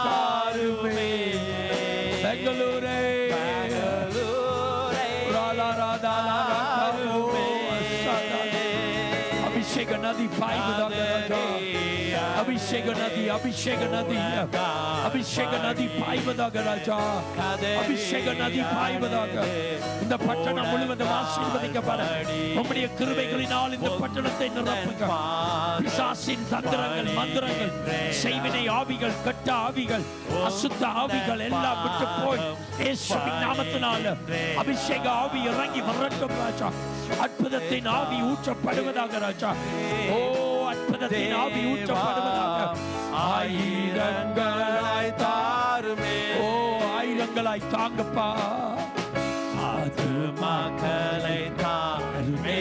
தாருமே. பெங்களூரே அபிஷேக நதி பாய்வதாக ராஜா. அபிஷேக நதி, அபிஷேக நதி, அபிஷேக நதி பாய்வதாக ராஜா. அபிஷேக நதி பாய்வதாக. இந்த பட்டணம் முழுவதும் ஆசீர்வதிக்கப்பட உம்முடைய கிருபைகளினால் இந்த பட்டணத்தை நிரப்புங்க. பிசாசின் தந்திரங்கள், மந்திரங்கள், செய்வினை ஆவிகள், கெட்ட ஆவிகள், அசுத்த ஆவிகள் எல்லாம் விட்டு போய் இயேசுவின் நாமத்தினால அபிஷேக ஆவி இறங்கி வரட்டும் ராஜா. அற்புதத்தின் ஆவி ஊற்றப்படுவதாக ராஜா. ஓ, அற்புதத்தின் ஆவி ஊற்றப்படுவதாக. ஆயிரங்களாய் தாருமே. ஓ, ஆயிரங்களாய் தாங்கப்பா. அது மக்களை தாருமே.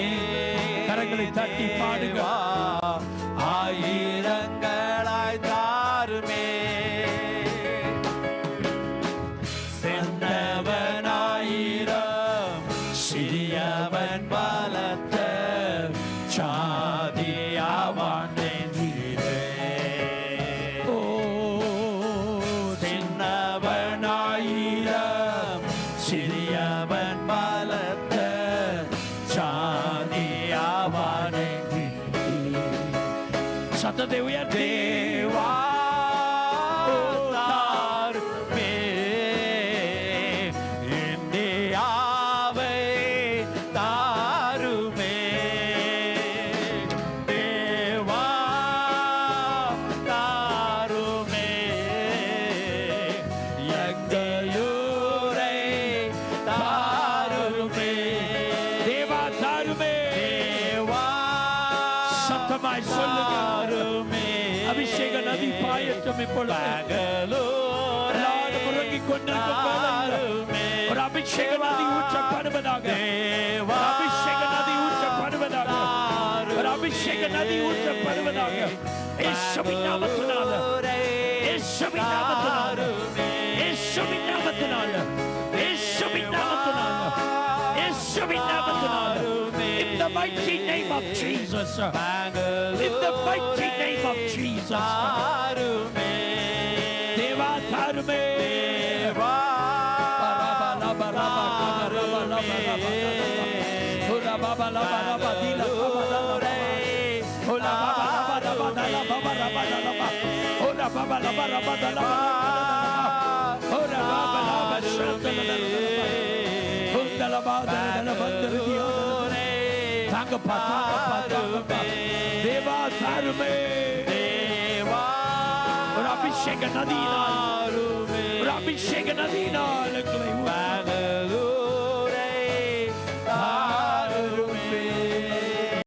கரங்களை தட்டி பாடுங்க. ஆயிரங்களாய் தாருமே. சென்றவன் ஆயிரம், சிறியவன் பலத்த, சாதியாவான் என்றீரே. ஓ, சென்றவன் ஆயிரம், சிறியவன் பலத்த, சாதியாவான் என்றீரே. சத்தத்தை உயர்த்தி அபிஷேக நதி பாயட்டும். இப்பொழுது எல்லாரும் உறங்கிக் கொண்டிருக்கும் ஒரு அபிஷேக நதி ஊற்றப்படுவதாக. அபிஷேக நதி ஊற்றப்படுவதாக. ஒரு அபிஷேக நதி ஊற்றப்படுவதாக. இயேசுவின் நாமத்தினால, இயேசுவின் நாமத்தினால, இயேசுவின் நாமத்தினால, இயேசுவின் நாமத்தினால, இயேசுவின் நாமத்தினால. In the mighty name of Jesus. In the mighty name of Jesus. Deva tarume. Deva. Baraba laba laba laba laba laba. Ora baba laba laba dila laba laba. Ora baba laba laba laba laba laba. Ora baba laba laba laba. Ora baba laba shanta laba. Ora laba laba laba. தாங்கப்பா, தாங்கப்பா, தாங்கப்பா. தேவா தாருமே. தேவா ஒரு அபிஷேக நதியினால், ஒரு அபிஷேக நதியினால்